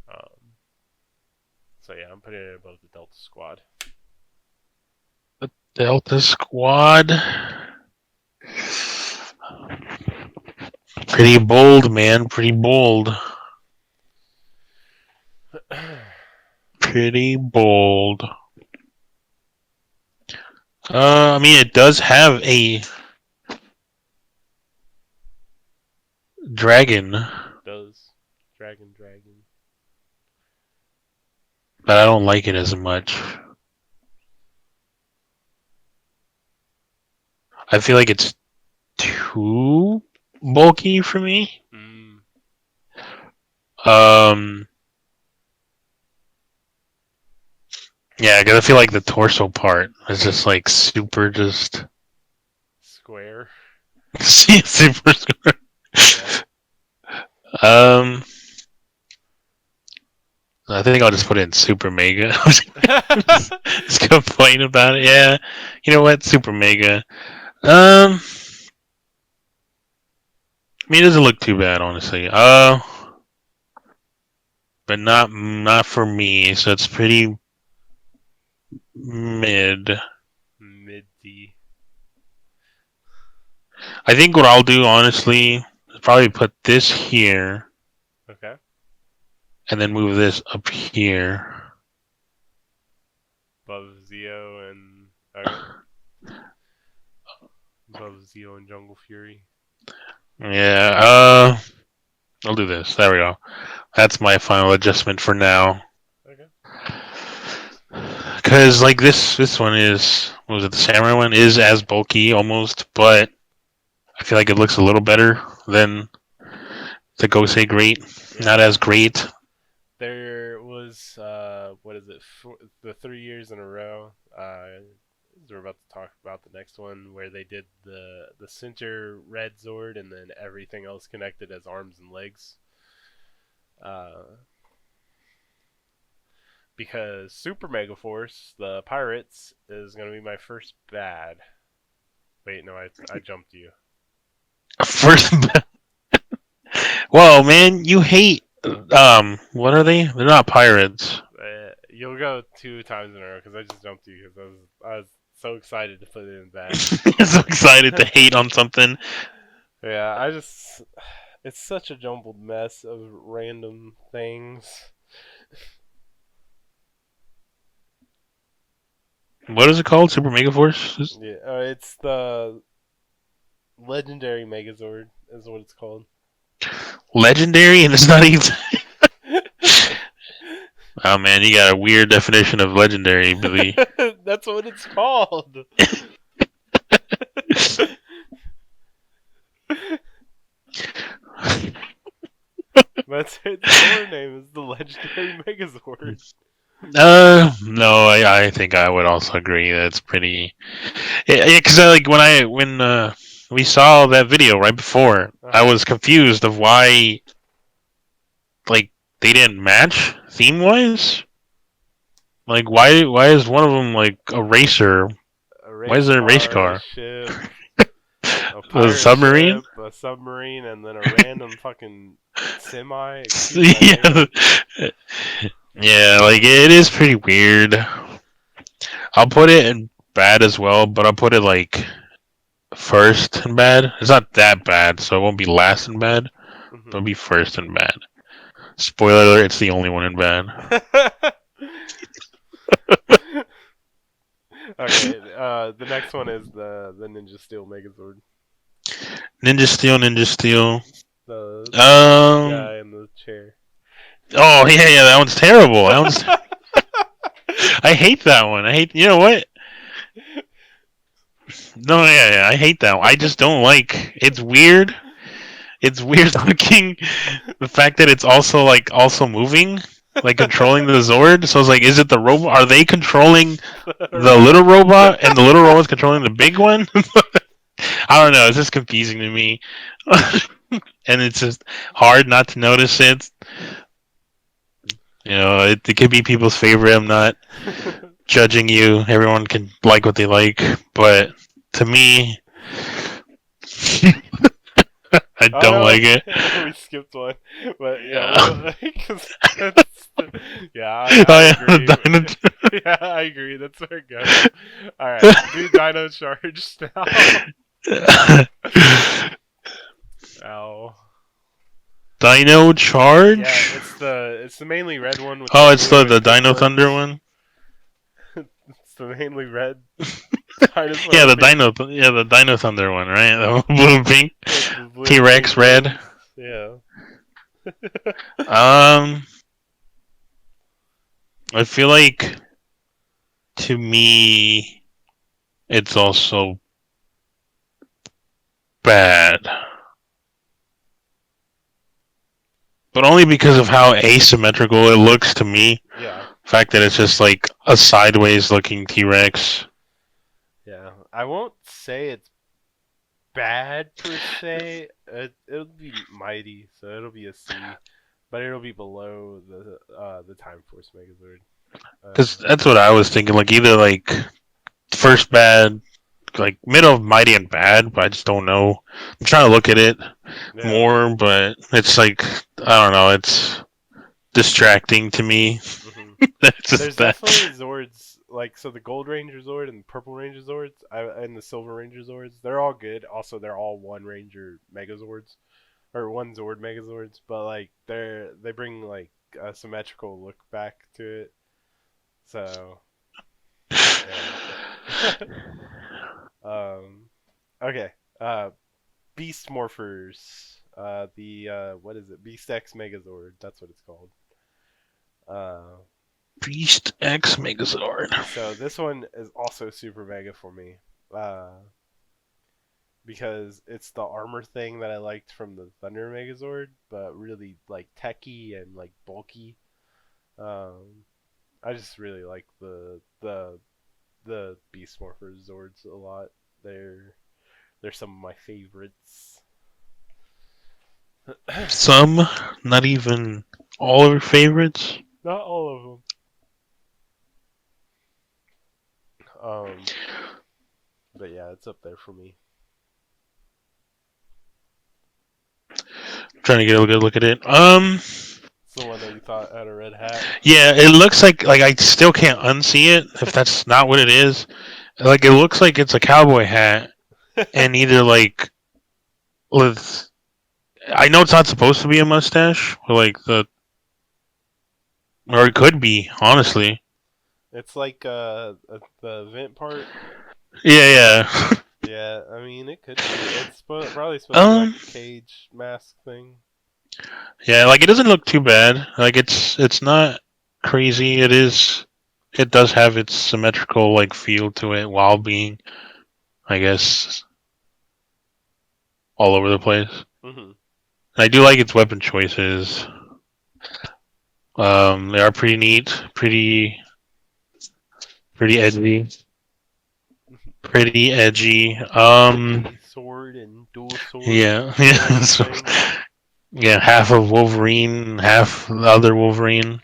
Um, so yeah, I'm putting it above the Delta Squad. The Delta Squad. Pretty bold, man. Pretty bold. Pretty bold. I mean, it does have a dragon, Does Dragon? but I don't like it as much. I feel like it's too bulky for me. Mm, Um, yeah, because I feel like the torso part is just like super, just square. super. Yeah. Um, I think I'll just put it in super mega. Just complain about it. Yeah, you know what? Super mega. I mean, it doesn't look too bad, honestly. But not for me. So it's pretty mid. Mid D. I think what I'll do, honestly, is probably put this here Okay. and then move this up here. Above Zeo and okay. Above Zeo and Jungle Fury. Yeah. I'll do this. There we go. That's my final adjustment for now. Okay. Because like this one is, what was it, the samurai one is as bulky almost, but I feel like it looks a little better than the Gosei Great. Not Yeah. as great. There was what is it? The 3 years in a row. We're about to talk about the next one where they did the center red Zord and then everything else connected as arms and legs. Uh, because Super Mega Force, the Pirates, is gonna be my first bad. Wait, no, I jumped you. First, whoa, man, you hate. What are they? They're not pirates. You'll go 2 times in a row because I just jumped you because I was so excited to put it in bad. So excited to hate on something. Yeah, it's such a jumbled mess of random things. What is it called? Super Mega Force? Yeah, it's the legendary Megazord is what it's called. Legendary, and it's not even. Oh man, you got a weird definition of legendary, Billy. That's what it's called. That's its lore name is the legendary Megazord. No, I think I would also agree that it's pretty. Yeah, because like when we saw that video right before, I Uh-huh. was confused of why like they didn't match theme wise. Like why is one of them like a racer? A Why is race there a race car, a car? ship. A The pirate submarine. ship, a submarine, and then a random fucking semi. Excuse my yeah, language. yeah, like it is pretty weird. I'll put it in bad as well, but I'll put it like first in bad. It's not that bad, so it won't be last in bad, but it'll Hmm. be first in bad. Spoiler alert, it's the only one in bad. Okay, the next one is the Ninja Steel Megazord. Ninja Steel, Ninja Steel. The big Um. guy in the chair. Oh yeah, that one's terrible. That one's. I hate that one. I hate. You know what? No, yeah, I hate that one. I just don't like. It's weird. It's weird looking. The fact that it's also moving, like controlling the Zord. So it's like, is it the robot? Are they controlling the little Robot. robot, and the little robot's controlling the big one? I don't know. It's just confusing to me, and it's just hard not to notice it. It could be people's favorite. I'm not judging you. Everyone can like what they like, but to me, I Oh don't no, like it. we skipped one, but yeah, Yeah. we'll because that's yeah, I Oh yeah, the agree. dino. Yeah, I agree. That's where it goes. All right, do Dino Charge now. Ow. Dino Yeah, Charge. it's the mainly red one with the Oh, it's the blue the and pink Dino Thunder legs. one. It's the mainly red dinosaur Yeah, thing the Dino Thunder one, right? The blue and pink. with the blue T and pink Rex red. limbs. Yeah. Um, I feel like to me, it's also bad, but only because of how asymmetrical it looks to me. Yeah. The fact that it's just like a sideways looking T Rex. Yeah. I won't say it's bad per se. It'll be mighty, so it'll be a C, but it'll be below the Time Force Megazord. Because that's what I was thinking. Like either like first bad, like middle of mighty and bad, but I just don't know. I'm trying to look at it Yeah. more, but it's like I don't know. It's distracting to me. Hmm. That's just There's that. definitely Zords like so the Gold Ranger Zord and the Purple Ranger Zords and the Silver Ranger Zords. They're all good. Also, they're all one Ranger Megazords or one Zord Megazords, but like they bring like a symmetrical look back to it. So yeah. Okay. Uh, Beast Morphers. The what is it? Beast X Megazord. That's what it's called. Uh, Beast X Megazord. so this one is also super mega for me. Uh, because it's the armor thing that I liked from the Thunder Megazord, but really like techy and like bulky. Um, I just really like the Beast Morphers Zords a lot. They're some of my favorites. Some, not even all our favorites. Not all of them. But yeah, it's up there for me. I'm trying to get a good look at it. It's the one that you thought had a red hat. Yeah, it looks like I still can't unsee it if that's not what it is. Like it looks like it's a cowboy hat, and either like with I know it's not supposed to be a mustache, or like or it could be honestly. It's like the vent part. Yeah, yeah. Yeah, I mean it could be. It's probably supposed to be like a cage mask thing. Yeah, like it doesn't look too bad. Like it's not crazy. It does have its symmetrical like feel to it while being, I guess, all over the place. Hmm. And I do like its weapon choices. They are pretty neat, pretty edgy, pretty edgy. Edgy sword and dual sword Yeah, yeah. wielding So, thing. yeah, half of Wolverine, half the other Wolverine.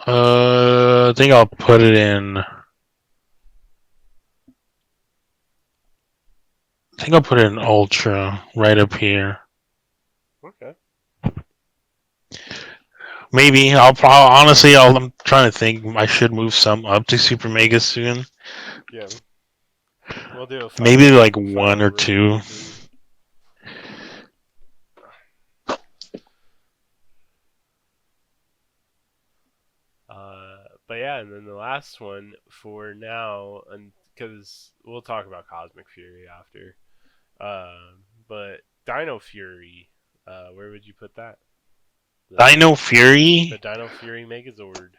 I think I'll put it in. I think I'll put it in Ultra right up here. Okay. Maybe honestly, I'm trying to think. I should move some up to Super Mega soon. Yeah. We'll do a Maybe final like one final or two. review. But yeah, and then the last one for now, and because we'll talk about Cosmic Fury after. But Dino Fury, where would you put that? The Dino the Fury. Dino Fury Megazord.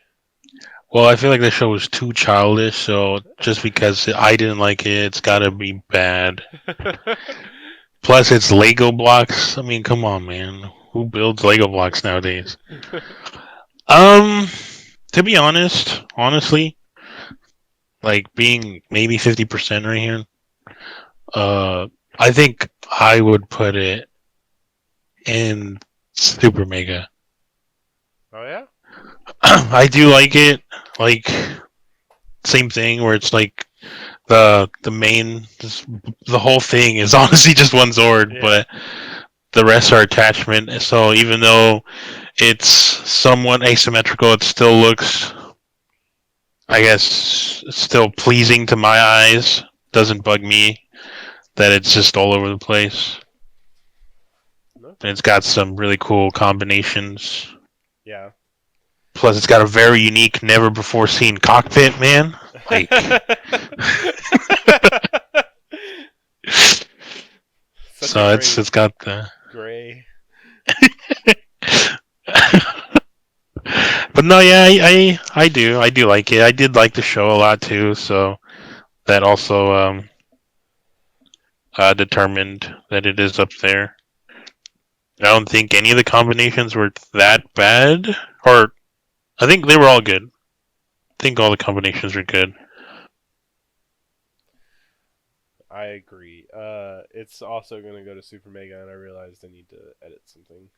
Well, I feel like the show was too childish, so just because I didn't like it, it's gotta be bad. Plus, it's Lego blocks. I mean, come on, man. Who builds Lego blocks nowadays? Um, to be honestly, like being maybe 50% right here. I think I would put it in Super Mega. Oh yeah. I do like it. Like same thing where it's like the main the whole thing is honestly just one Zord, Yeah. but the rest are attachment. So even though it's somewhat asymmetrical, it still looks, I guess, still pleasing to my eyes. Doesn't bug me that it's just all over the place. And Okay. it's got some really cool combinations. Yeah. Plus, it's got a very unique, never before seen cockpit, man. Like, Such a so great it's got the. gray. But no, yeah, I do like it. I did like the show a lot too, so that also determined that it is up there. I don't think any of the combinations were that bad, or I think they were all good. I think all the combinations were good. I agree. It's also gonna go to Super Mega, and I realized I need to edit something.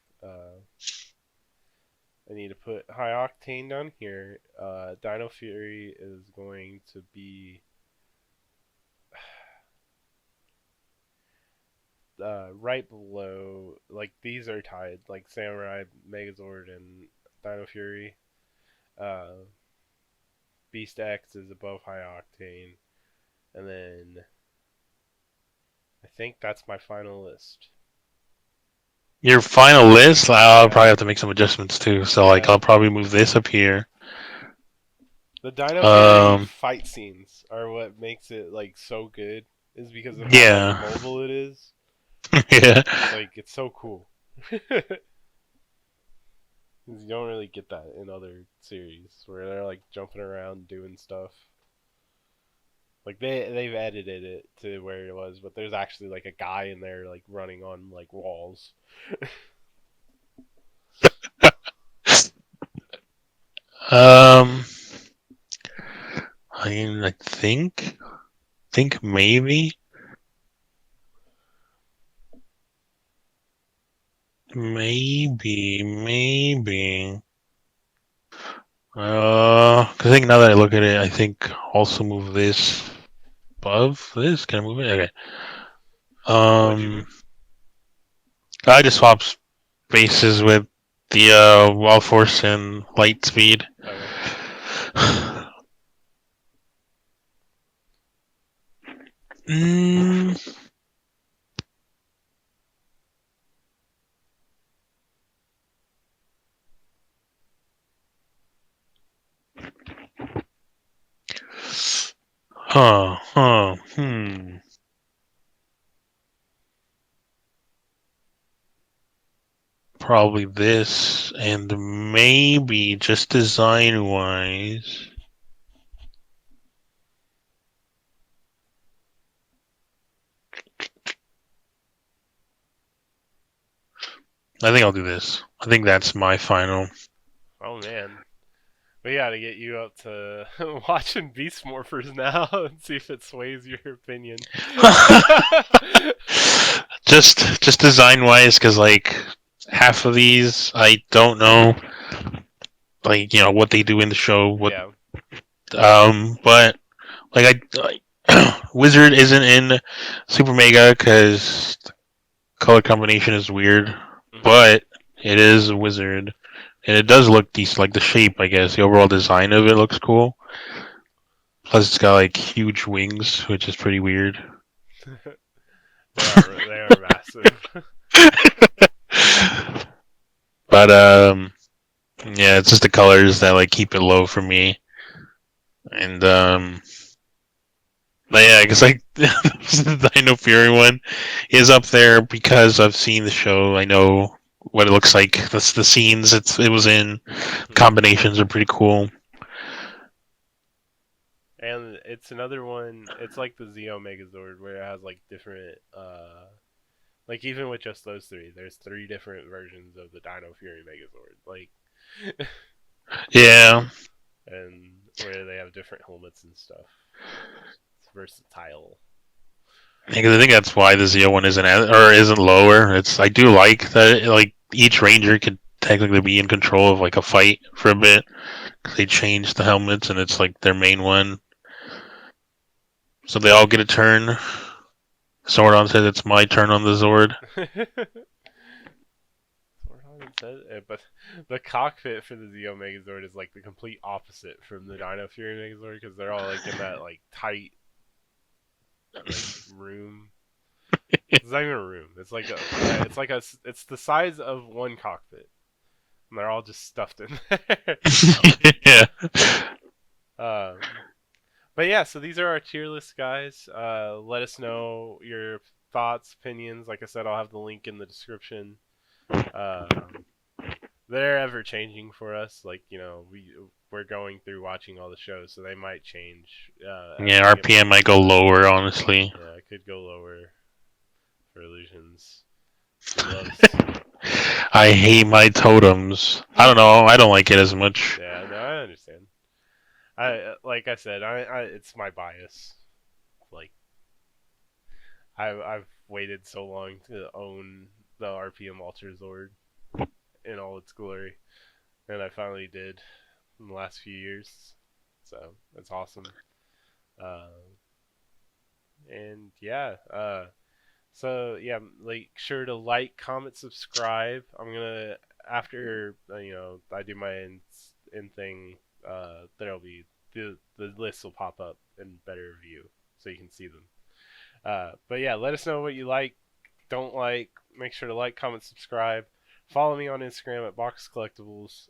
I need to put High Octane down here. Dino Fury is going to be right below. Like these are tied. Like Samurai, Megazord, and Dino Fury. Uh, Beast X is above High Octane, and then I think that's my final list. Your final list, I'll Yeah, probably have to make some adjustments too. So like, yeah. I'll probably move this up here. The Dino Fury Um, fight scenes are what makes it like so good. Is because of how like yeah, mobile it is. yeah. Like it's so cool. You don't really get that in other series where they're like jumping around doing stuff. Like they've edited it to where it was, but there's actually like a guy in there like running on like walls. Um, I think maybe. Cause I think now that I look at it, I think also move this above this. Can I move it? Okay. What'd you Um, move? I just swap spaces with the wall force and light speed. Okay. mm, huh. Probably this, and maybe just design wise. I think I'll do this. I think that's my final. Oh man. We gotta get you up to watching Beast Morphers now and see if it sways your opinion. just design wise, because like half of these I don't know, like what they do in the show. What Yeah. but like Wizard isn't in Super Mega because color combination is weird, Hmm. but it is a Wizard, and it does look decent. Like the shape, I guess the overall design of it looks cool. Plus, it's got like huge wings, which is pretty weird. They are massive. But yeah, it's just the colors that like keep it low for me. And but yeah, because like the Dino Fury one is up there because I've seen the show. I know what it looks like. That's the scenes it was in. Hmm. Combinations are pretty cool. And it's another one. It's like the Zeo Megazord where it has like different, like even with just those three, there's three different versions of the Dino Fury Megazord. Like, Yeah, and where they have different helmets and stuff. It's versatile. because I think that's why the Zeo one isn't lower. It's I do like that like each ranger could technically be in control of like a fight for a bit. 'Cause they changed the helmets and it's like their main one, so they all get a turn. Sordon says it's my turn on the Zord. But the cockpit for the Zeo Megazord is like the complete opposite from the Dino Fury Megazord because they're all like in that like tight like room. It's not even a room. It's like it's the size of one cockpit, and they're all just stuffed in there. Yeah. um, but yeah, so these are our tier list, guys. Let us know your thoughts, opinions. Like I said, I'll have the link in the description. Um, they're ever changing for us. Like we're going through watching all the shows, so they might change as Yeah, we get RPM more. might go lower, honestly. Yeah, it could go lower for Illusions. He loves. I hate my totems. I don't know. I don't like it as much. Yeah, no, I understand. I like I said, I it's my bias. Like I've waited so long to own the RPM Alter Zord in all its glory, and I finally did in the last few years. So it's awesome. Uh, and yeah, so yeah, make sure to like, comment, subscribe. I'm gonna after I do my end thing. There'll be the list will pop up in better view so you can see them. But yeah, let us know what you like, don't like. Make sure to like, comment, subscribe. Follow me on Instagram at Box Collectibles.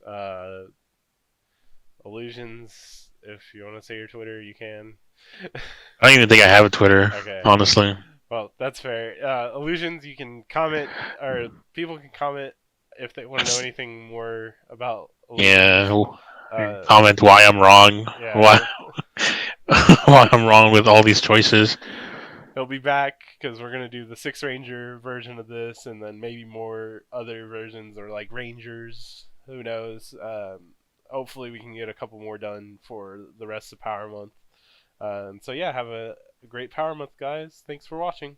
Illusions. If you want to say your Twitter, you can. I don't even think I have a Twitter, Okay. honestly. Well, that's fair. Illusions, you can comment, or people can comment if they want to know anything more about Yeah. Illusions. Uh, Comment why I'm wrong. yeah, Why why I'm wrong with all these choices. he'll be back because we're gonna do the Six Ranger version of this, and then maybe more other versions or like Rangers. Who knows? Hopefully, we can get a couple more done for the rest of Power Month. So yeah, have a great Power Month, guys. Thanks for watching.